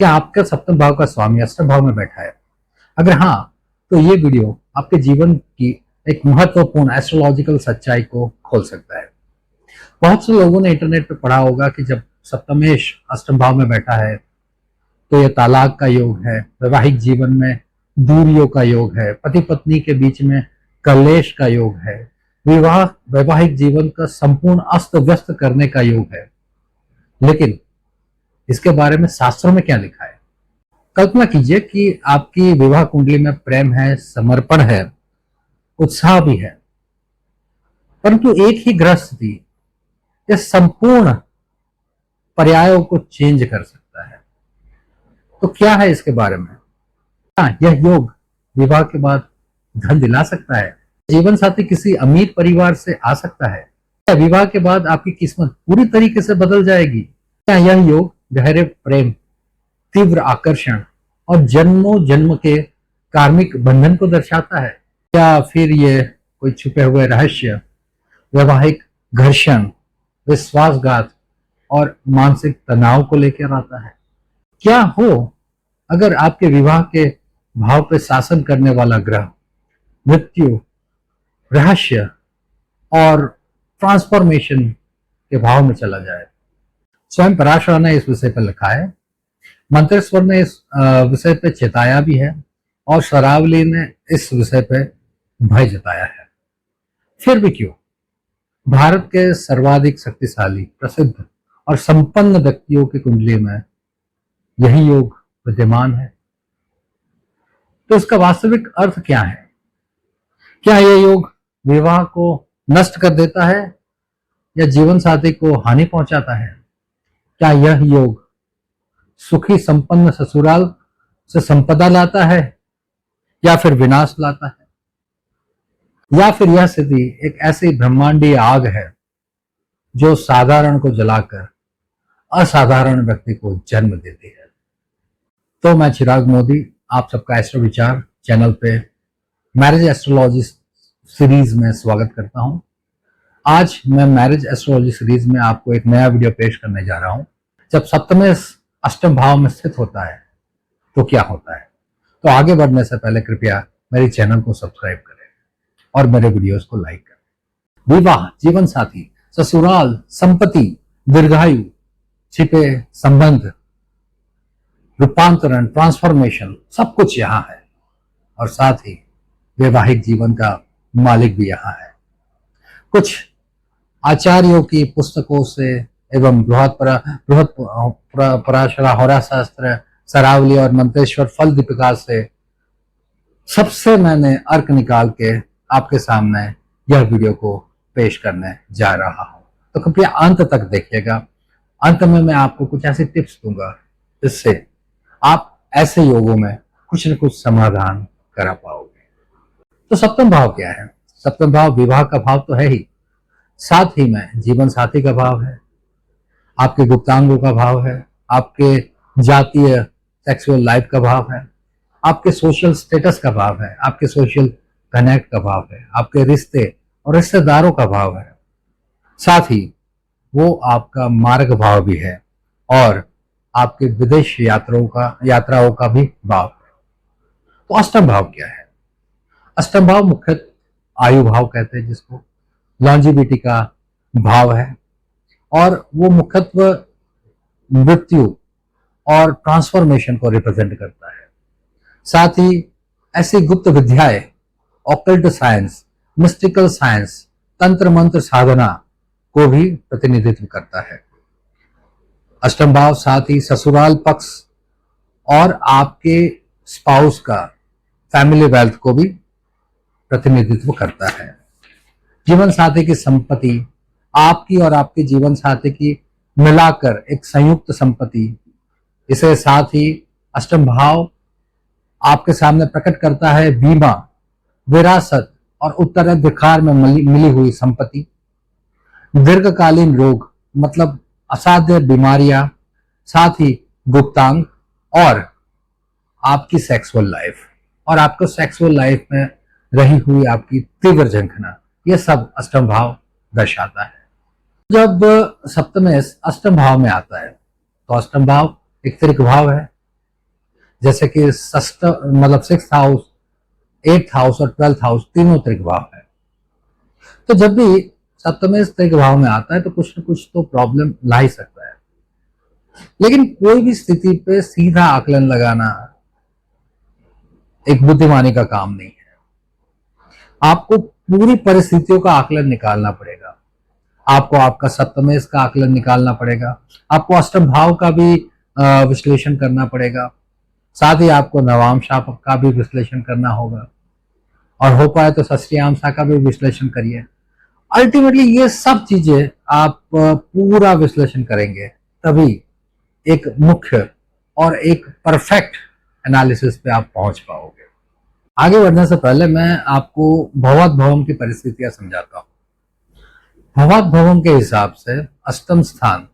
क्या आपका सप्तम भाव का स्वामी अष्टम भाव में बैठा है? अगर हाँ, तो ये वीडियो आपके जीवन की एक महत्वपूर्ण एस्ट्रोलॉजिकल सच्चाई को खोल सकता है। बहुत से लोगों ने इंटरनेट पे पढ़ा होगा कि जब सप्तमेश अष्टम भाव में बैठा है तो ये तालाक का योग है, वैवाहिक जीवन में दूरियों का योग है, पति पत्नी के बीच में कलेश का योग है, विवाह वैवाहिक जीवन का संपूर्ण अस्त व्यस्त करने का योग है। लेकिन इसके बारे में शास्त्रों में क्या लिखा है? कल्पना कीजिए कि आपकी विवाह कुंडली में प्रेम है, समर्पण है, उत्साह भी है, परंतु एक ही ग्रह स्थिति ये संपूर्ण पर्यायों को चेंज कर सकता है। तो क्या है इसके बारे में? हाँ, यह योग विवाह के बाद धन दिला सकता है। जीवन साथी किसी अमीर परिवार से आ सकता है। क्या विवाह के बाद आपकी किस्मत पूरी तरीके से बदल जाएगी? क्या यह योग गहरे प्रेम, तीव्र आकर्षण और जन्मों जन्म के कार्मिक बंधन को दर्शाता है? या फिर ये कोई छुपे हुए रहस्य, वैवाहिक घर्षण, विश्वासघात और मानसिक तनाव को लेकर आता है? क्या हो अगर आपके विवाह के भाव पे शासन करने वाला ग्रह मृत्यु, रहस्य और ट्रांसफॉर्मेशन के भाव में चला जाए? स्वयं पराशर ने इस विषय पर लिखा है। मंत्रेश्वर ने इस विषय पे चेताया भी है और शरावली ने इस विषय पे भय जताया है। फिर भी क्यों? भारत के सर्वाधिक शक्तिशाली, प्रसिद्ध और संपन्न व्यक्तियों की कुंडली में यही योग विद्यमान है। तो इसका वास्तविक अर्थ क्या है? क्या यह योग विवाह को नष्ट कर देता है या जीवन साथी को हानि पहुंचाता है? क्या यह योग सुखी संपन्न ससुराल से संपदा लाता है या फिर विनाश लाता है? या फिर यह स्थिति एक ऐसी ब्रह्मांडीय आग है जो साधारण को जलाकर असाधारण व्यक्ति को जन्म देती है? तो मैं चिराग मोदी आप सबका एस्ट्रो विचार चैनल पे मैरिज एस्ट्रोलॉजी सीरीज में स्वागत करता हूं। आज मैं मैरिज एस्ट्रोलॉजी सीरीज में आपको एक नया वीडियो पेश करने जा रहा हूं। जब सप्तमेश अष्टम भाव में स्थित होता है तो क्या होता है? तो आगे बढ़ने से पहले कृपया मेरे चैनल को सब्सक्राइब करें और मेरे वीडियोस को लाइक करें। विवाह, जीवन साथी, ससुराल, संपत्ति, दीर्घायु, छिपे संबंध, रूपांतरण, ट्रांसफॉर्मेशन, सब कुछ यहाँ है और साथ ही वैवाहिक जीवन का मालिक भी यहाँ है। कुछ आचार्यों की पुस्तकों से एवं बृहद पराशरा होरा शास्त्र, सरावली और मंत्रेश्वर फल दीपिका से सबसे मैंने अर्क निकाल के आपके सामने यह वीडियो को पेश करने जा रहा हूं। तो कृपया अंत तक देखिएगा। अंत में मैं आपको कुछ ऐसे टिप्स दूंगा जिससे आप ऐसे योगों में कुछ न कुछ समाधान करा पाओगे। तो सप्तम भाव क्या है? सप्तम भाव विवाह का भाव तो है ही, साथ ही में जीवन साथी का भाव है, आपके गुप्तांगों का भाव है, आपके जातीय सेक्सुअल लाइफ का भाव है, आपके सोशल स्टेटस का भाव है, आपके सोशल कनेक्ट का भाव है, आपके रिश्ते और रिश्तेदारों का भाव है, साथ ही वो आपका मार्ग भाव भी है और आपके विदेश यात्राओं का भी भाव है। तो अष्टम भाव क्या है? अष्टम भाव मुख्यतः आयु भाव कहते हैं जिसको, लॉन्जिविटी का भाव है और वो मुख्यत्व मृत्यु और ट्रांसफॉर्मेशन को रिप्रेजेंट करता है। साथ ही ऐसी गुप्त विद्याएं, ऑकल्ट साइंस, मिस्टिकल साइंस, तंत्र मंत्र साधना को भी प्रतिनिधित्व करता है। अष्टम भाव साथ ही ससुराल पक्ष और आपके स्पाउस का फैमिली वेल्थ को भी प्रतिनिधित्व करता है। जीवन साथी की संपत्ति, आपकी और आपके जीवन साथी की मिलाकर एक संयुक्त संपत्ति, इसे साथ ही अष्टम भाव आपके सामने प्रकट करता है बीमा, विरासत और उत्तराधिकार में मिली हुई संपत्ति, दीर्घकालीन रोग मतलब असाध्य बीमारियां, साथ ही गुप्तांग और आपकी सेक्सुअल लाइफ और आपको सेक्सुअल लाइफ में रही हुई आपकी तीव्र झंखना, यह सब अष्टम भाव दर्शाता है। जब सप्तमेश अष्टम भाव में आता है तो अष्टम भाव एक त्रिक भाव है जैसे कि षष्ठ मतलब 6th हाउस, 8th हाउस और 12th हाउस तीनों त्रिक भाव है। तो जब भी सप्तमेश त्रिक भाव में आता है तो कुछ न कुछ तो प्रॉब्लम ला ही सकता है। लेकिन कोई भी स्थिति पे सीधा आकलन लगाना एक बुद्धिमानी का काम नहीं है। आपको पूरी परिस्थितियों का आकलन निकालना पड़ेगा। आपको आपका सप्तमेश का आकलन निकालना पड़ेगा, आपको अष्टम भाव का भी विश्लेषण करना पड़ेगा, साथ ही आपको नवाम शाप का भी विश्लेषण करना होगा, और हो पाए तो षष्ठीयांशा का भी विश्लेषण करिए। अल्टीमेटली ये सब चीजें आप पूरा विश्लेषण करेंगे तभी एक मुख्य और एक परफेक्ट एनालिसिस पे आप पहुंच पाओगे। आगे बढ़ने से पहले मैं आपको भवात भवम की परिस्थितियां समझाता हूं। भवात भवम के हिसाब से अष्टम स्थान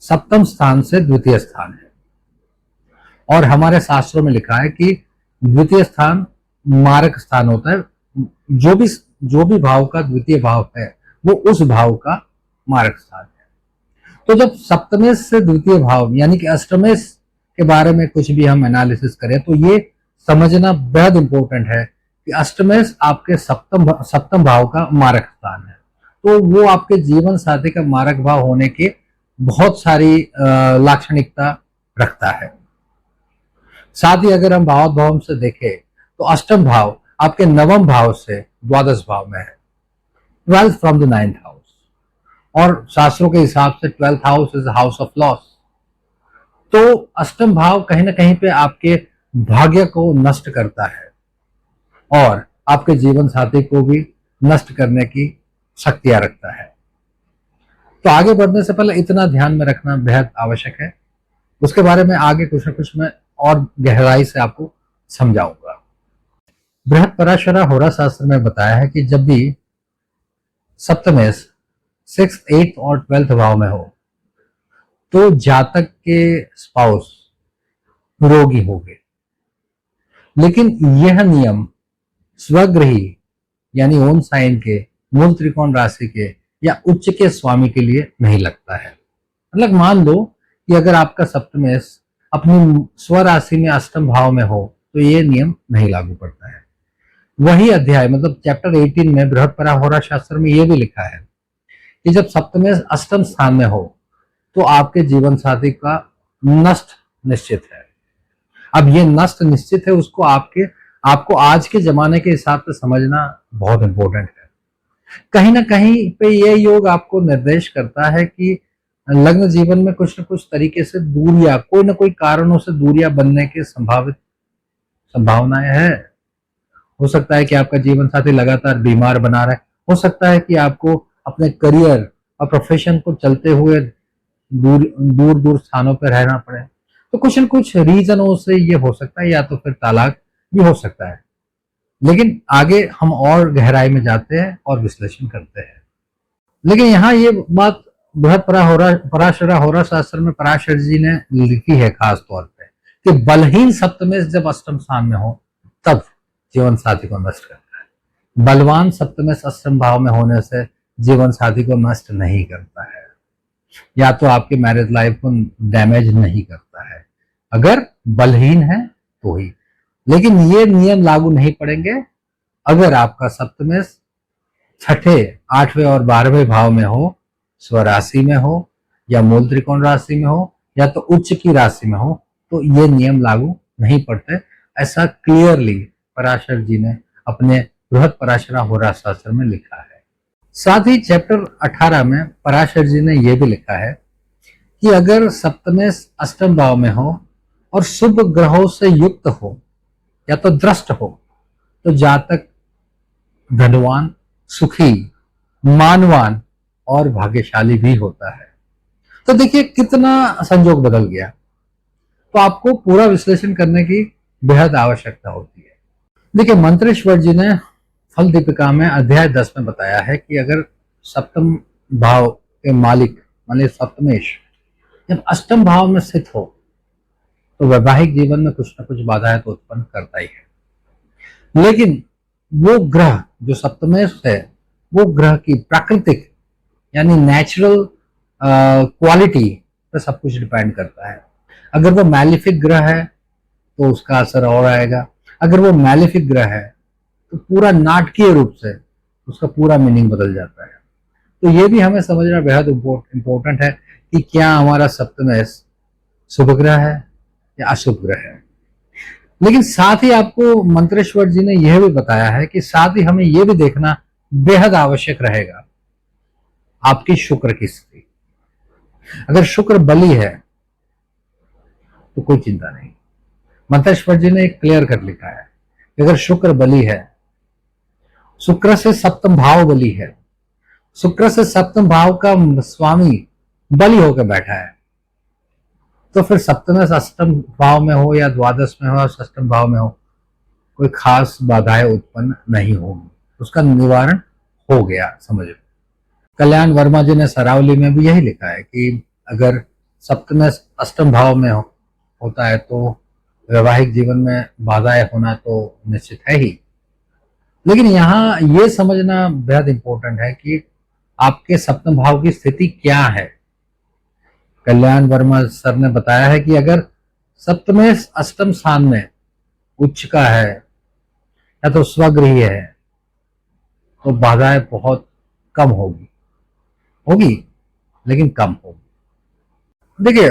सप्तम स्थान से द्वितीय स्थान है, और हमारे शास्त्रों में लिखा है कि द्वितीय स्थान मारक स्थान होता है। जो भी भाव का द्वितीय भाव है वो उस भाव का मारक स्थान है। तो जब सप्तमेश से द्वितीय भाव यानी कि अष्टमेश के बारे में कुछ भी हम एनालिसिस करें तो ये समझना बेहद इंपॉर्टेंट है कि अष्टमेश आपके सप्तम भाव का मारक स्थान है। तो वो आपके जीवन साथी का मारक भाव होने की बहुत सारी लाक्षणिकता रखता है। साथ ही अगर हम भावात भाव से देखें तो अष्टम भाव आपके नवम भाव से द्वादश भाव में है, 12th from the 9th house, और शास्त्रों के हिसाब से 12th house is house of loss. तो अष्टम भाव कहीं ना कहीं पे आपके भाग्य को नष्ट करता है और आपके जीवन साथी को भी नष्ट करने की शक्तियां रखता है। तो आगे बढ़ने से पहले इतना ध्यान में रखना बेहद आवश्यक है। उसके बारे में आगे कुछ न कुछ मैं और गहराई से आपको समझाऊंगा। बृहद पराशरा होरा शास्त्र में बताया है कि जब भी सप्तमेश 6th, 8th और 12th भाव में हो तो जातक के स्पाउस रोगी होंगे। लेकिन यह नियम स्वग्रही यानी ओन साइन के, मूल त्रिकोण राशि के या उच्च के स्वामी के लिए नहीं लगता है। मतलब मान लो कि अगर आपका सप्तमेश अपनी स्वराशि में अष्टम भाव में हो तो ये नियम नहीं लागू पड़ता है। वही अध्याय मतलब चैप्टर 18 में बृहत्परा होरा शास्त्र में यह भी लिखा है कि जब सप्तमेश अष्टम स्थान में हो तो आपके जीवन साथी का नष्ट निश्चित है। अब ये नष्ट निश्चित है, उसको आपको आज के जमाने के हिसाब से समझना बहुत इंपॉर्टेंट है। कहीं ना कहीं पे ये योग आपको निर्देश करता है कि लग्न जीवन में कुछ न कुछ तरीके से दूरियां, कोई ना कोई कारणों से दूरियां बनने की संभावनाएं है। हो सकता है कि आपका जीवन साथी लगातार बीमार बना रहे, हो सकता है कि आपको अपने करियर और प्रोफेशन को चलते हुए दूर दूर स्थानों पर रहना पड़े। तो कुछ न कुछ रीजनों से ये हो सकता है, या तो फिर तलाक भी हो सकता है। लेकिन आगे हम और गहराई में जाते हैं और विश्लेषण करते हैं। लेकिन यहाँ ये बात बृहद पराशरा होरा शास्त्र में पराशर जी ने लिखी है खास तौर पे कि बलहीन सप्तमेश जब अष्टम स्थान में हो तब जीवन साथी को नष्ट करता है। बलवान सप्तमेश अष्टम भाव में होने से जीवन साथी को नष्ट नहीं करता है, या तो आपकी मैरिज लाइफ को डैमेज नहीं करता है अगर बलहीन है तो ही। लेकिन ये नियम लागू नहीं पड़ेंगे अगर आपका सप्तमेश 6ठे, 8वें और 12वें भाव में हो, स्वराशि में हो या मूल त्रिकोण राशि में हो या तो उच्च की राशि में हो, तो ये नियम लागू नहीं पड़ते। ऐसा क्लियरली पराशर जी ने अपने बृहद पराशरा होरा शास्त्र में लिखा है। साथ ही चैप्टर 18 में पराशर जी ने यह भी लिखा है कि अगर सप्तमेश अष्टम भाव में हो और शुभ ग्रहों से युक्त हो या तो दृष्ट हो तो जातक धनवान, सुखी, मानवान और भाग्यशाली भी होता है। तो देखिए कितना संजोग बदल गया। तो आपको पूरा विश्लेषण करने की बेहद आवश्यकता होती है। देखिए मंत्रेश्वर जी ने फल दीपिका में अध्याय 10 में बताया है कि अगर सप्तम भाव के मालिक माने सप्तमेश जब अष्टम भाव में स्थित हो तो वैवाहिक जीवन में कुछ न कुछ बाधाएं तो उत्पन्न करता ही है। लेकिन वो ग्रह जो सप्तमेश है वो ग्रह की प्राकृतिक यानी नेचुरल क्वालिटी पर सब कुछ डिपेंड करता है। अगर वो मैलिफिक ग्रह है तो उसका असर और आएगा। अगर वो मैलेफिक ग्रह है तो पूरा नाटकीय रूप से उसका पूरा मीनिंग बदल जाता है। तो ये भी हमें समझना बेहद इम्पोर्टेंट है कि क्या हमारा सप्तमेश शुभ ग्रह है या अशुभ ग्रह है। लेकिन साथ ही आपको मंत्रेश्वर जी ने यह भी बताया है कि साथ ही हमें यह भी देखना बेहद आवश्यक रहेगा आपकी शुक्र की स्थिति। अगर शुक्र बली है तो कोई चिंता नहीं। मंत्रेश्वर जी ने एक क्लियर कर लिखा है कि अगर शुक्र बली है, शुक्र से सप्तम भाव बली है, शुक्र से सप्तम भाव का स्वामी बली होकर बैठा है, तो फिर सप्तम अष्टम भाव में हो या द्वादश में हो या षष्टम भाव में हो, कोई खास बाधाएं उत्पन्न नहीं होगी, उसका निवारण हो गया समझो। कल्याण वर्मा जी ने सरावली में भी यही लिखा है कि अगर सप्तम अष्टम भाव में होता है तो वैवाहिक जीवन में बाधाएं होना तो निश्चित है ही। लेकिन यहाँ ये समझना बेहद इंपॉर्टेंट है कि आपके सप्तम भाव की स्थिति क्या है। कल्याण वर्मा सर ने बताया है कि अगर सप्तमेश अष्टम स्थान में उच्च का है या तो स्वगृही है तो बाधाएं बहुत कम होगी लेकिन कम होगी। देखिए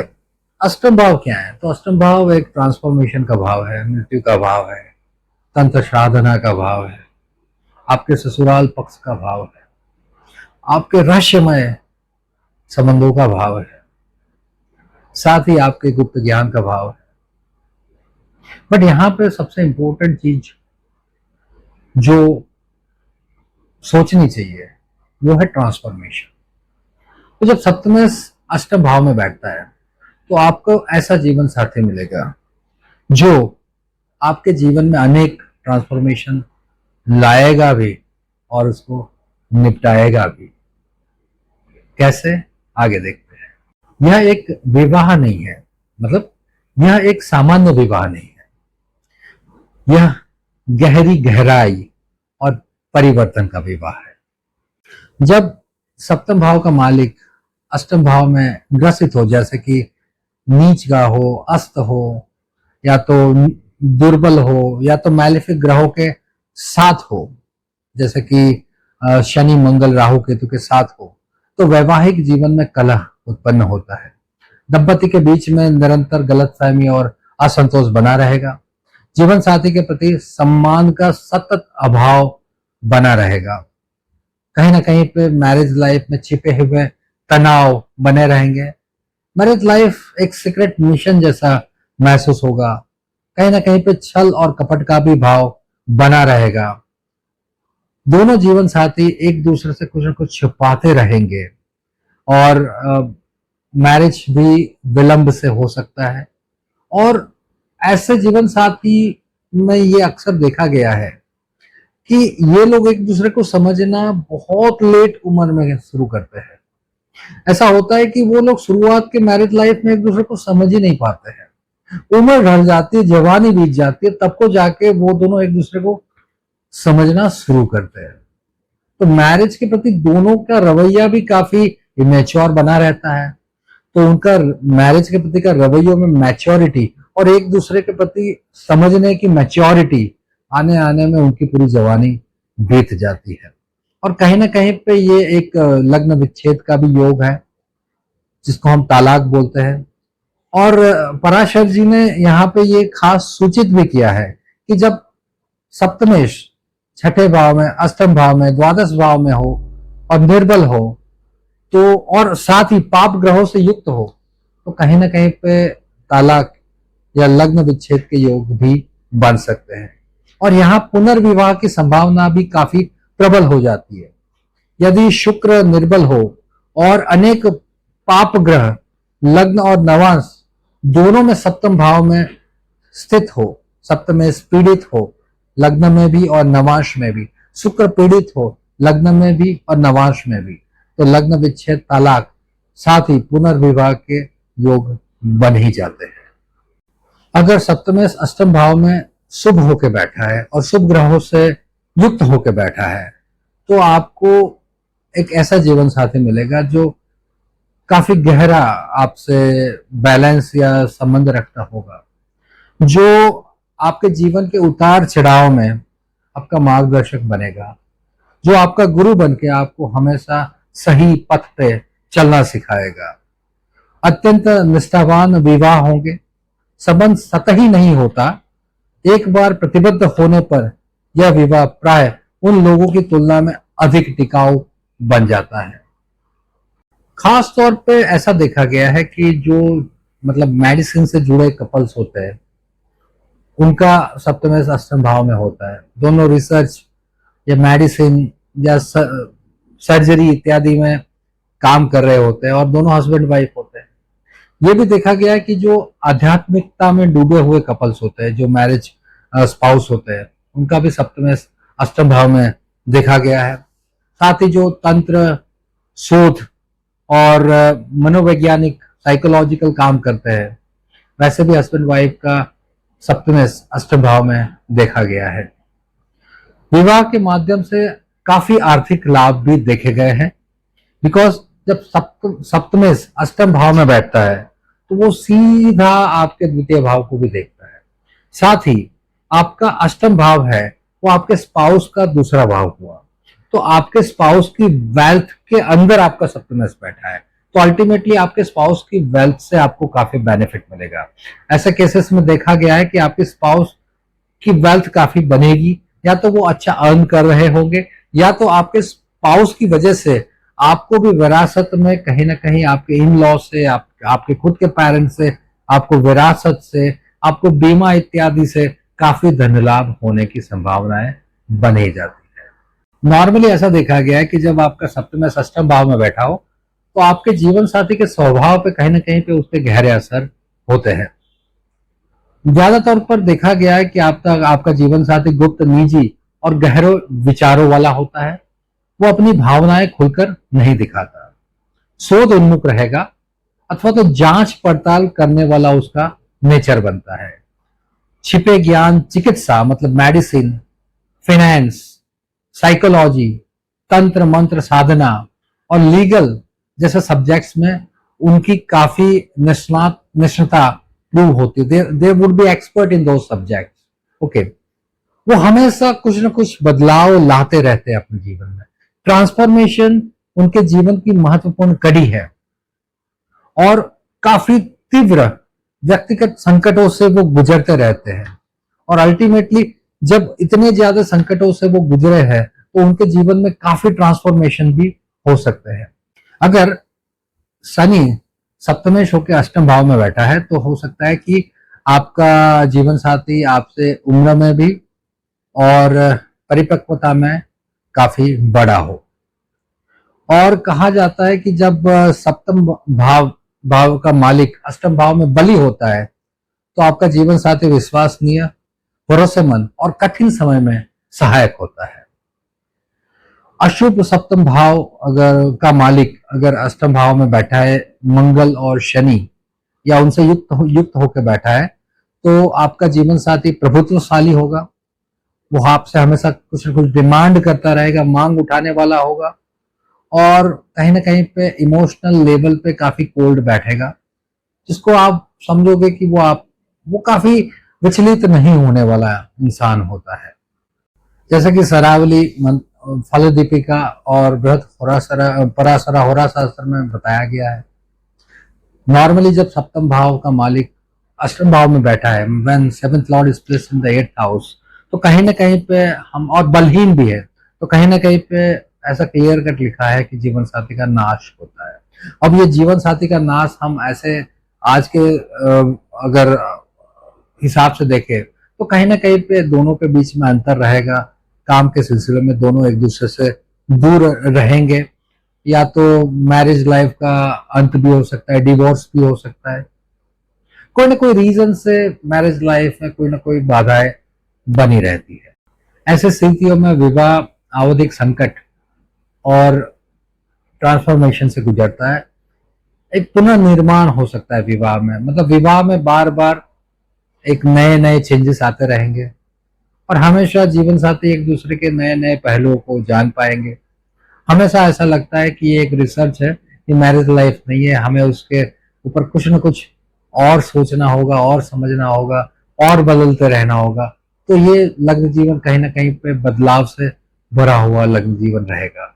अष्टम भाव क्या है, तो अष्टम भाव एक ट्रांसफॉर्मेशन का भाव है, मृत्यु का भाव है, तंत्र साधना का भाव है, आपके ससुराल पक्ष का भाव है, आपके रहस्यमय संबंधों का भाव है, साथ ही आपके गुप्त ज्ञान का भाव है। बट यहां पे सबसे इंपॉर्टेंट चीज जो सोचनी चाहिए वो है ट्रांसफॉर्मेशन। तो जब सप्तमेश अष्टम भाव में बैठता है तो आपको ऐसा जीवन साथी मिलेगा जो आपके जीवन में अनेक ट्रांसफॉर्मेशन लाएगा भी और उसको निपटाएगा भी। कैसे, आगे देखते हैं। यह एक विवाह नहीं है, मतलब यह एक सामान्य विवाह नहीं है, यह गहरी गहराई और परिवर्तन का विवाह है। जब सप्तम भाव का मालिक अष्टम भाव में ग्रसित हो, जैसे कि नीच का हो, अस्त हो, या तो दुर्बल हो, या तो मैलेफिक ग्रहों के साथ हो, जैसे कि शनि मंगल राहु केतु के साथ हो, तो वैवाहिक जीवन में कलह उत्पन्न होता है। दंपति के बीच में निरंतर गलतफहमी और असंतोष बना रहेगा। जीवन साथी के प्रति सम्मान का सतत अभाव बना रहेगा। कहीं ना कहीं पे मैरिज लाइफ में छिपे हुए तनाव बने रहेंगे। मैरिज लाइफ एक सीक्रेट मिशन जैसा महसूस होगा। कहीं ना कहीं पे छल और कपट का भी भाव बना रहेगा। दोनों जीवन साथी एक दूसरे से कुछ न कुछ छुपाते रहेंगे और मैरिज भी विलंब से हो सकता है। और ऐसे जीवन साथी में ये अक्सर देखा गया है कि ये लोग एक दूसरे को समझना बहुत लेट उम्र में शुरू करते हैं। ऐसा होता है कि वो लोग शुरुआत के मैरिज लाइफ में एक दूसरे को समझ ही नहीं पाते हैं। उम्र ढल जाती है, जवानी बीत जाती है, तब को जाके वो दोनों एक दूसरे को समझना शुरू करते हैं। तो मैरिज के प्रति दोनों का रवैया भी काफी इमेच्योर बना रहता है। तो उनका मैरिज के प्रति का रवैयों में मैच्योरिटी और एक दूसरे के प्रति समझने की मैच्योरिटी आने आने में उनकी पूरी जवानी बीत जाती है। और कहीं ना कहीं पे ये एक लग्न विच्छेद का भी योग है जिसको हम तालाक बोलते हैं। और पराशर जी ने यहाँ पे ये खास सूचित भी किया है कि जब सप्तमेश छठे भाव में, अष्टम भाव में, द्वादश भाव में हो और निर्बल हो तो, और साथ ही पाप ग्रहों से युक्त हो, तो कहीं ना कहीं पे तालाक या लग्न विच्छेद के योग भी बन सकते हैं। और यहाँ पुनर्विवाह की संभावना भी काफी प्रबल हो जाती है। यदि शुक्र निर्बल हो और अनेक पाप ग्रह लग्न और नवांश दोनों में सप्तम भाव में स्थित हो, सप्तम में पीड़ित हो लग्न में भी और नवांश में भी, शुक्र पीड़ित हो लग्न में भी और नवांश में भी, तो लग्न विच्छेद तालाक साथ ही पुनर्विवाह के योग बन ही जाते हैं। अगर सप्तमेश अष्टम भाव में शुभ होके बैठा है और शुभ ग्रहों से युक्त होके बैठा है तो आपको एक ऐसा जीवन साथी मिलेगा जो काफी गहरा आपसे बैलेंस या संबंध रखता होगा। जो आपके जीवन के उतार चढ़ाव में आपका मार्गदर्शक बनेगा, जो आपका गुरु बन के आपको हमेशा सही पथ पे चलना सिखाएगा। अत्यंत निष्ठावान विवाह होंगे। संबंध सतही नहीं होता। एक बार प्रतिबद्ध होने पर यह विवाह प्राय उन लोगों की तुलना में अधिक टिकाऊ बन जाता है। खास तौर पे ऐसा देखा गया है कि जो मतलब मेडिसिन से जुड़े कपल्स होते हैं, उनका सप्तम अष्टम भाव में होता है। दोनों रिसर्च या मेडिसिन या सर्जरी इत्यादि में काम कर रहे होते हैं और दोनों हस्बैंड वाइफ होते हैं। ये भी देखा गया है कि जो आध्यात्मिकता में डूबे हुए कपल्स होते हैं, जो मैरिज स्पाउस होते हैं, उनका भी सप्तम अष्टम भाव में देखा गया है। साथ ही जो तंत्र, शोध और मनोवैज्ञानिक साइकोलॉजिकल काम करते हैं, वैसे भी हस्बैंड वाइफ का सप्तम अष्टम भाव में देखा गया है। विवाह के माध्यम से काफी आर्थिक लाभ भी देखे गए हैं, बिकॉज जब सप्तम अष्टम भाव में बैठता है तो वो सीधा आपके द्वितीय भाव को भी देखता है। साथ ही आपका अष्टम भाव है वो आपके स्पाउस का दूसरा भाव हुआ, तो आपके स्पाउस की वेल्थ के अंदर आपका सप्तम बैठा है, तो अल्टीमेटली आपके स्पाउस की वेल्थ से आपको काफी बेनिफिट मिलेगा। ऐसे केसेस में देखा गया है कि आपके स्पाउस की वेल्थ काफी बनेगी, या तो वो अच्छा अर्न कर रहे होंगे, या तो आपके स्पाउस की वजह से आपको भी विरासत में कहीं ना कहीं आपके इन लॉ से, आपके खुद के पेरेंट्स से, आपको विरासत से, आपको बीमा इत्यादि से काफी धन लाभ होने की संभावनाएं बनी जाती है। नॉर्मली ऐसा देखा गया है कि जब आपका सप्तम अष्टम भाव में बैठा हो तो आपके जीवन साथी के स्वभाव पे कहीं ना कहीं पे उसके गहरे असर होते हैं। ज्यादातर पर देखा गया है कि आपका जीवन साथी गुप्त, निजी और गहरे विचारों वाला होता है। वो अपनी भावनाएं खुलकर नहीं दिखाता, शोध उन्मुख रहेगा, अथवा तो जांच पड़ताल करने वाला उसका नेचर बनता है। छिपे ज्ञान, चिकित्सा मतलब मेडिसिन, फाइनेंस, साइकोलॉजी, तंत्र मंत्र साधना और लीगल जैसे सब्जेक्ट्स में उनकी काफी निष्णाता प्रूव होती है। They would be expert in those subjects. Okay, वो हमेशा कुछ ना कुछ बदलाव लाते रहते हैं अपने जीवन में। ट्रांसफॉर्मेशन उनके जीवन की महत्वपूर्ण कड़ी है और काफी तीव्र व्यक्तिगत संकटों से वो गुजरते रहते हैं, और अल्टीमेटली जब इतने ज्यादा संकटों से वो गुजरे हैं तो उनके जीवन में काफी ट्रांसफॉर्मेशन भी हो सकते हैं। अगर शनि सप्तमेश होकर अष्टम भाव में बैठा है तो हो सकता है कि आपका जीवन साथी आपसे उम्र में भी और परिपक्वता में काफी बड़ा हो। और कहा जाता है कि जब सप्तम भाव का मालिक अष्टम भाव में बली होता है तो आपका जीवन साथी विश्वसनीय, भरोसेमंद और कठिन समय में सहायक होता है। अशुभ सप्तम भाव का मालिक अगर अष्टम भाव में बैठा है, मंगल और शनि या उनसे युक्त होकर बैठा है, तो आपका जीवन साथी प्रभुत्वशाली होगा। वो आपसे हमेशा कुछ न कुछ डिमांड करता रहेगा, मांग उठाने वाला होगा, और कहीं ना कहीं पे इमोशनल लेवल पे काफी कोल्ड बैठेगा, जिसको आप समझोगे कि वो काफी विचलित नहीं होने वाला इंसान होता है। जैसे कि सरावली, फलदीपिका और बृहद पराशरा होरा शास्त्र में बताया गया है। नॉर्मली जब सप्तम भाव का मालिक अष्टम भाव में बैठा है, when seventh Lord is placed in the 8th house, तो कहीं ना कहीं पे हम, और बलहीन भी है, तो कहीं ना कहीं पे ऐसा क्लियर कट लिखा है कि जीवन साथी का नाश होता है। अब ये जीवन साथी का नाश हम ऐसे आज के अगर हिसाब से देखें तो कहीं ना कहीं पे दोनों के बीच में अंतर रहेगा। काम के सिलसिले में दोनों एक दूसरे से दूर रहेंगे, या तो मैरिज लाइफ का अंत भी हो सकता है, डिवोर्स भी हो सकता है। कोई ना कोई रीजन से मैरिज लाइफ में कोई ना कोई बाधाएं बनी रहती है। ऐसे स्थितियों में विवाह आवधिक संकट और ट्रांसफॉर्मेशन से गुजरता है। एक पुनर्निर्माण हो सकता है विवाह में, मतलब विवाह में बार बार एक नए नए चेंजेस आते रहेंगे और हमेशा जीवन साथी एक दूसरे के नए नए पहलुओं को जान पाएंगे। हमेशा ऐसा लगता है कि ये एक रिसर्च है, ये मैरिज लाइफ नहीं है, हमें उसके ऊपर कुछ न कुछ और सोचना होगा और समझना होगा, और बदलते रहना होगा, तो ये लग्न जीवन कहीं ना कहीं पे बदलाव से भरा हुआ लग्न जीवन रहेगा।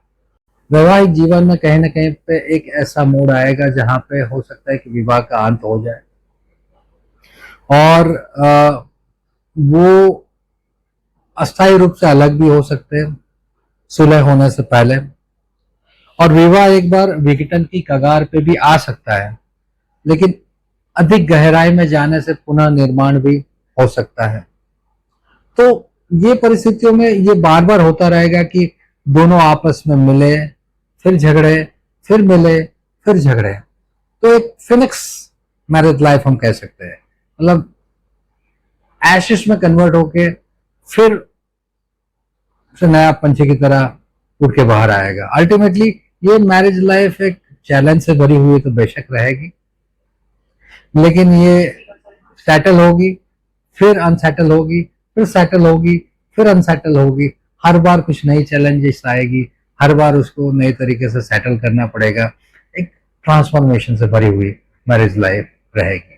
वैवाहिक जीवन में कहीं ना कहीं पे एक ऐसा मोड़ आएगा जहां पे हो सकता है कि विवाह का अंत हो जाए, और वो अस्थायी रूप से अलग भी हो सकते हैं सुलह होने से पहले, और विवाह एक बार विघटन की कगार पे भी आ सकता है, लेकिन अधिक गहराई में जाने से पुनः निर्माण भी हो सकता है। तो ये परिस्थितियों में ये बार बार होता रहेगा कि दोनों आपस में मिले, फिर झगड़े, फिर मिले, फिर झगड़े। तो एक फिनिक्स मैरिज लाइफ हम कह सकते हैं, मतलब एशिश में कन्वर्ट होके फिर से नया पंछी की तरह उठ के बाहर आएगा। अल्टीमेटली ये मैरिज लाइफ एक चैलेंज से भरी हुई तो बेशक रहेगी, लेकिन ये सेटल होगी, फिर अनसेटल होगी, फिर सेटल होगी, फिर अनसेटल होगी। हर बार कुछ नई चैलेंजेस आएगी, हर बार उसको नए तरीके से सेटल करना पड़ेगा। एक ट्रांसफॉर्मेशन से भरी हुई मैरिज लाइफ रहेगी।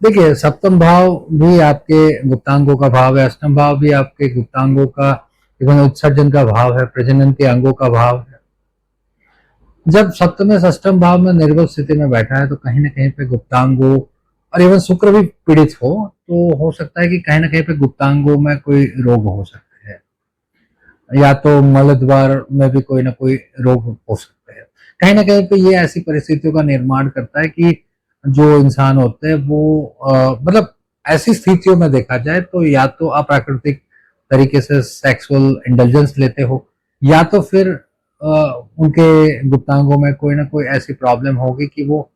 देखिए, सप्तम भाव भी आपके गुप्तांगों का भाव है, अष्टम भाव भी आपके गुप्तांगों का इवन उत्सर्जन का भाव है, प्रजनन के अंगों का भाव है। जब सप्तम में अष्टम भाव में निर्बल स्थिति में बैठा है तो कहीं ना कहीं पे गुप्तांगों और इवन शुक्र भी पीड़ित हो, तो हो सकता है कि कहीं ना कहीं पे गुप्तांगों में कोई रोग हो सकते हैं, या तो मल द्वार में भी कोई ना कोई रोग हो सकते हैं। कहीं ना कहीं पे ये ऐसी परिस्थितियों का निर्माण करता है कि जो इंसान होते हैं वो मतलब ऐसी स्थितियों में देखा जाए तो या तो अप्राकृतिक तरीके से सेक्सुअल इंटेलिजेंस लेते हो, या तो फिर उनके गुप्तांगों में कोई ना कोई ऐसी प्रॉब्लम होगी कि वो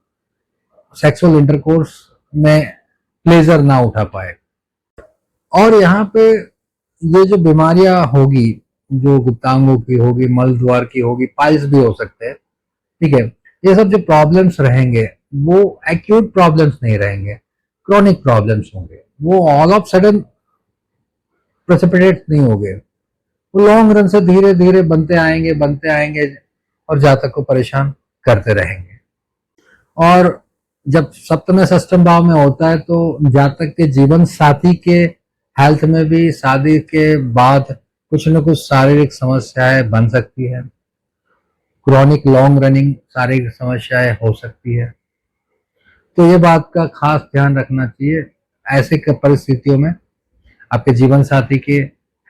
सेक्सुअल इंटरकोर्स में प्लेजर ना उठा पाए। और यहाँ पे ये जो बीमारियां होगी, जो गुप्तांगों की होगी, मल द्वार की होगी, पाइल्स भी हो सकते हैं, ठीक है, ये सब जो प्रॉब्लम्स रहेंगे वो एक्यूट प्रॉब्लम्स नहीं रहेंगे, क्रॉनिक प्रॉब्लम्स होंगे। वो ऑल ऑफ सडन प्रेसिपिटेट नहीं होंगे, वो लॉन्ग रन से धीरे धीरे बनते आएंगे और जातक को परेशान करते रहेंगे। और जब सप्तम षष्ठम भाव में होता है तो जातक के जीवन साथी के हेल्थ में भी शादी के बाद कुछ न कुछ शारीरिक समस्याएं बन सकती है, क्रॉनिक लॉन्ग रनिंग शारीरिक समस्याएं हो सकती है। तो ये बात का खास ध्यान रखना चाहिए। ऐसे परिस्थितियों में आपके जीवन साथी के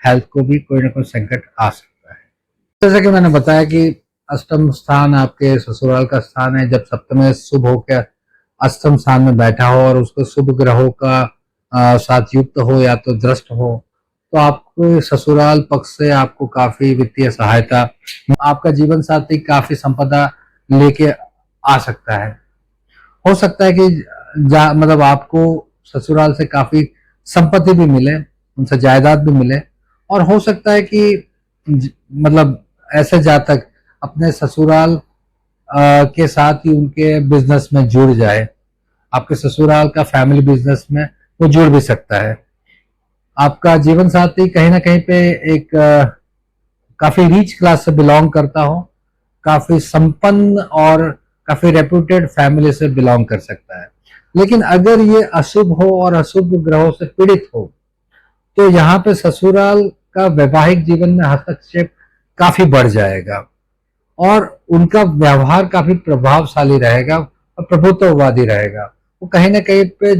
हेल्थ को भी कोई ना कोई संकट आ सकता है। जैसा कि मैंने बताया कि अष्टम स्थान आपके ससुराल का स्थान है। जब सप्तम शुभ होकर अष्टम स्थान में बैठा हो और उसको शुभ ग्रहों का साथ युक्त हो या तो दृष्ट हो, तो आपको ससुराल पक्ष से आपको काफी वित्तीय सहायता, आपका जीवन साथी काफी संपदा लेके आ सकता है। हो सकता है कि मतलब आपको ससुराल से काफी संपत्ति भी मिले, उनसे जायदाद भी मिले, और हो सकता है कि मतलब ऐसे जातक अपने ससुराल के साथ ही उनके बिजनेस में जुड़ जाए। आपके ससुराल का फैमिली बिजनेस में वो जुड़ भी सकता है। आपका जीवन साथी कहीं ना कहीं पे एक काफी रिच क्लास से बिलोंग करता हो, काफी संपन्न और काफी रेप्यूटेड फैमिली से बिलोंग कर सकता है। लेकिन अगर ये अशुभ हो और अशुभ ग्रहों से पीड़ित हो, तो यहाँ पे ससुराल का वैवाहिक जीवन में हस्तक्षेप काफी बढ़ जाएगा और उनका व्यवहार काफी प्रभावशाली रहेगा और प्रभुत्ववादी रहेगा। वो कहीं ना कहीं पे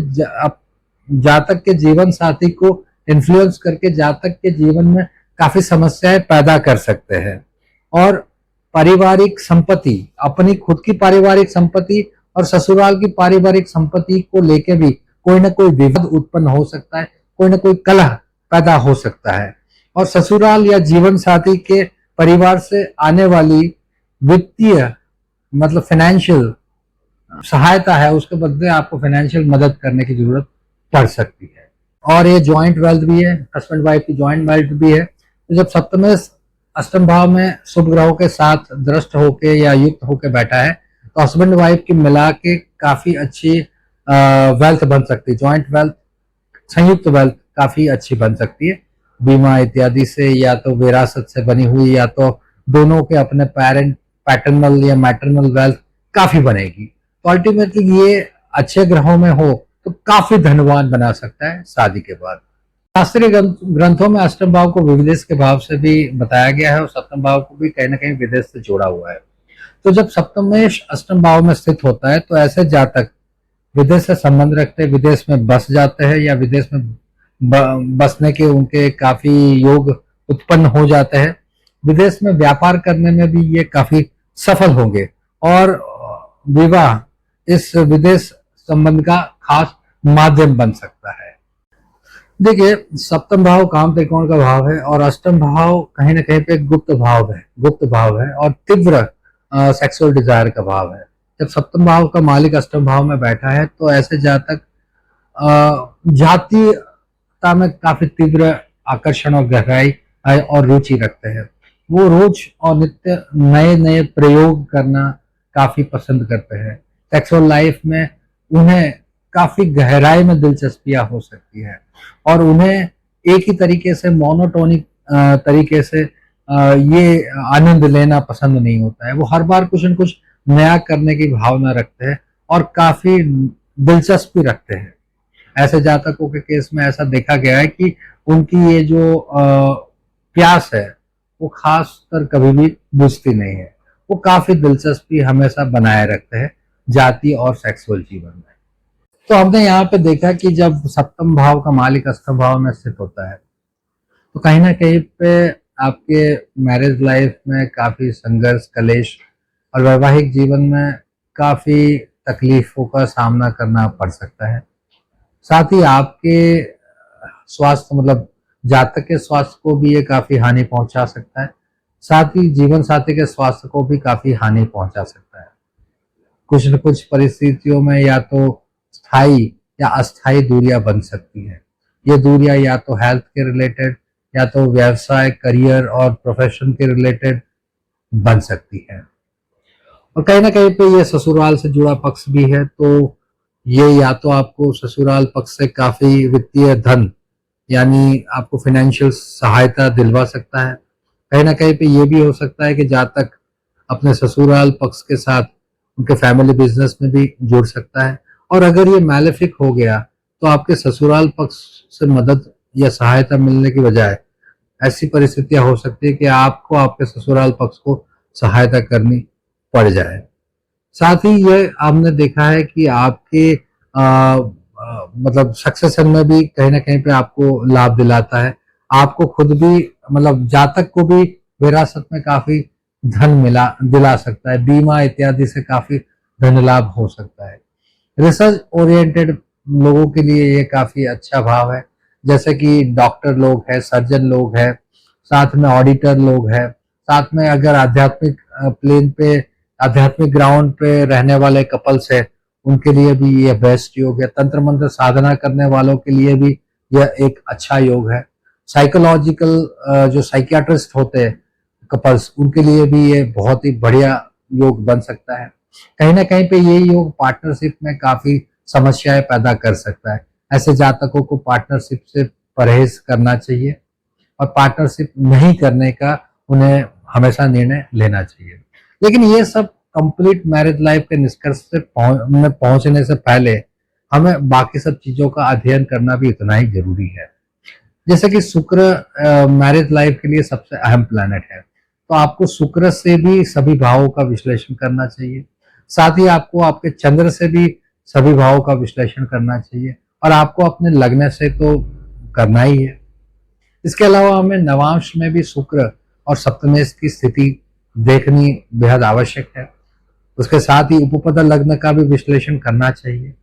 जातक के जीवन साथी को इन्फ्लुएंस करके जातक के जीवन में काफी समस्याएं पैदा कर सकते हैं। और पारिवारिक संपत्ति, अपनी खुद की पारिवारिक संपत्ति और ससुराल की पारिवारिक संपत्ति को लेकर भी कोई ना कोई विवाद उत्पन्न हो सकता है, कोई ना कोई कलह पैदा हो सकता है। और ससुराल या जीवन साथी के परिवार से आने वाली वित्तीय मतलब फाइनेंशियल सहायता है, उसके बदले आपको फाइनेंशियल मदद करने की जरूरत पड़ सकती है। और ये ज्वाइंट वेल्थ भी है, हस्बैंड वाइफ की ज्वाइंट वेल्थ भी है। तो जब सप्तम अष्टम भाव में शुभ ग्रहों के साथ दृष्ट होके या युक्त होके बैठा है, तो हस्बैंड वाइफ की मिला के काफी अच्छी वेल्थ बन सकती है। ज्वाइंट वेल्थ, संयुक्त वेल्थ काफी अच्छी बन सकती है, बीमा इत्यादि से, या तो विरासत से बनी हुई, या तो दोनों के अपने पेरेंट पैटर्नल या मैटरनल वेल्थ काफी बनेगी। तो अल्टीमेटली ये अच्छे ग्रहों में हो तो काफी धनवान बना सकता है शादी के बाद। शास्त्रीय ग्रंथों में अष्टम भाव को विदेश के भाव से भी बताया गया है और सप्तम भाव को भी कहीं ना कहीं विदेश से जोड़ा हुआ है। तो जब सप्तमेश अष्टम भाव में स्थित होता है तो ऐसे जातक विदेश से संबंध रखते हैं, विदेश में बस जाते हैं या विदेश में बसने के उनके काफी योग उत्पन्न हो जाते हैं। विदेश में व्यापार करने में भी ये काफी सफल होंगे और विवाह इस विदेश संबंध का खास माध्यम बन सकता है। देखिए, सप्तम भाव काम त्रिकोण का भाव है और अष्टम भाव कहीं ना कहीं पे गुप्त भाव है और तीव्र सेक्सुअल डिजायर का भाव है। जब सप्तम भाव का मालिक अष्टम भाव में बैठा है तो ऐसे जातक जातीयता में काफी तीव्र आकर्षण और गहराई और रुचि रखते हैं। वो रोज और नित्य नए नए प्रयोग करना काफी पसंद करते हैं। सेक्सुअल लाइफ में उन्हें काफी गहराई में दिलचस्पियां हो सकती है और उन्हें एक ही तरीके से मोनोटोनिक तरीके से ये आनंद लेना पसंद नहीं होता है। वो हर बार कुछ न कुछ नया करने की भावना रखते हैं और काफी दिलचस्पी रखते हैं। ऐसे जातकों के केस में ऐसा देखा गया है कि उनकी ये जो प्यास है वो खास कर कभी भी बुझती नहीं है। वो काफी दिलचस्पी हमेशा बनाए रखते हैं जाति और सेक्सुअल जीवन में। तो हमने यहाँ पे देखा कि जब सप्तम भाव का मालिक अष्टम भाव में स्थित होता है तो कहीं ना कहीं पे आपके मैरिज लाइफ में काफी संघर्ष, कलेश और वैवाहिक जीवन में काफी तकलीफों का सामना करना पड़ सकता है। साथ ही आपके स्वास्थ्य मतलब जातक के स्वास्थ्य को भी ये काफी हानि पहुंचा सकता है। साथ ही जीवन साथी के स्वास्थ्य को भी काफी हानि पहुंचा सकता है। कुछ न कुछ परिस्थितियों में या तो स्थायी या अस्थायी दूरियां बन सकती है। ये दूरियां या तो हेल्थ के रिलेटेड या तो व्यवसाय, करियर और प्रोफेशन के रिलेटेड बन सकती है। और कहीं ना कहीं पे ये ससुराल से जुड़ा पक्ष भी है तो ये या तो आपको ससुराल पक्ष से काफी वित्तीय धन यानी आपको फाइनेंशियल सहायता दिलवा सकता है। कहीं ना कहीं पे ये भी हो सकता है कि जातक अपने ससुराल पक्ष के साथ उनके फैमिली बिजनेस में भी जुड़ सकता है। और अगर ये मैलेफिक हो गया तो आपके ससुराल पक्ष से मदद या सहायता मिलने की बजाय ऐसी परिस्थितियां हो सकती है कि आपको आपके ससुराल पक्ष को सहायता करनी पड़ जाए। साथ ही ये हमने देखा है कि आपके मतलब सक्सेशन में भी कहीं ना कहीं पे आपको लाभ दिलाता है। आपको खुद भी मतलब जातक को भी विरासत में काफी धन दिला सकता है। बीमा इत्यादि से काफी धन लाभ हो सकता है। रिसर्च ओरिएंटेड लोगों के लिए ये काफी अच्छा भाव है, जैसे कि डॉक्टर लोग हैं, सर्जन लोग हैं, साथ में ऑडिटर लोग हैं, साथ में अगर आध्यात्मिक प्लेन पे आध्यात्मिक ग्राउंड पे रहने वाले कपल्स है उनके लिए भी यह बेस्ट योग है। तंत्र मंत्र साधना करने वालों के लिए भी यह एक अच्छा योग है। साइकोलॉजिकल जो साइकियाट्रिस्ट होते हैं कपल्स उनके लिए भी ये बहुत ही बढ़िया योग बन सकता है। कहीं ना कहीं पे ये योग पार्टनरशिप में काफी समस्याएं पैदा कर सकता है। ऐसे जातकों को पार्टनरशिप से परहेज करना चाहिए और पार्टनरशिप नहीं करने का उन्हें हमेशा निर्णय लेना चाहिए। लेकिन ये सब कंप्लीट मैरिज लाइफ के निष्कर्ष से पहुंचने से पहले हमें बाकी सब चीजों का अध्ययन करना भी उतना ही जरूरी है। जैसे कि शुक्र मैरिज लाइफ के लिए सबसे अहम प्लैनेट है तो आपको शुक्र से भी सभी भावों का विश्लेषण करना चाहिए। साथ ही आपको आपके चंद्र से भी सभी भावों का विश्लेषण करना चाहिए और आपको अपने लग्न से तो करना ही है। इसके अलावा हमें नवांश में भी शुक्र और सप्तमेश की स्थिति देखनी बेहद आवश्यक है। उसके साथ ही उपपदा लग्न का भी विश्लेषण करना चाहिए।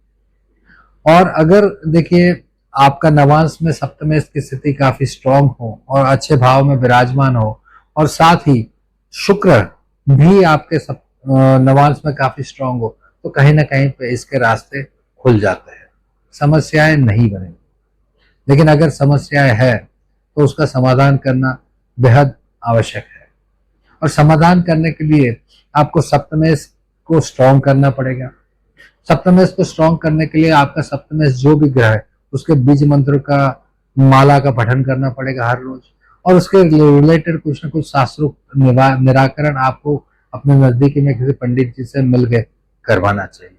और अगर देखिए आपका नवांश में सप्तमेश की स्थिति काफी स्ट्रांग हो और अच्छे भाव में विराजमान हो और साथ ही शुक्र भी आपके नवांश में काफी स्ट्रांग हो तो कहीं ना कहीं पे इसके रास्ते खुल जाते हैं, समस्याएं नहीं बनेंगी। लेकिन अगर समस्याएं है तो उसका समाधान करना बेहद आवश्यक है और समाधान करने के लिए आपको सप्तमेश को स्ट्रांग करना पड़ेगा। सप्तमेश को स्ट्रांग करने के लिए आपका सप्तमेश जो भी ग्रह है उसके बीज मंत्र का माला का पठन करना पड़ेगा हर रोज और उसके रिलेटेड कुछ न कुछ शास्त्रोक्त निराकरण आपको अपने नजदीकी में किसी पंडित जी से मिलकर करवाना चाहिए।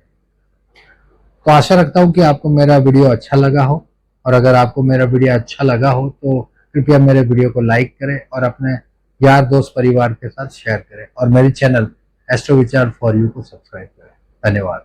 तो आशा रखता हूँ कि आपको मेरा वीडियो अच्छा लगा हो, और अगर आपको मेरा वीडियो अच्छा लगा हो तो कृपया मेरे वीडियो को लाइक करें और अपने यार दोस्त परिवार के साथ शेयर करें, और मेरे चैनल एस्ट्रो विचार फॉर यू को सब्सक्राइब करें। धन्यवाद।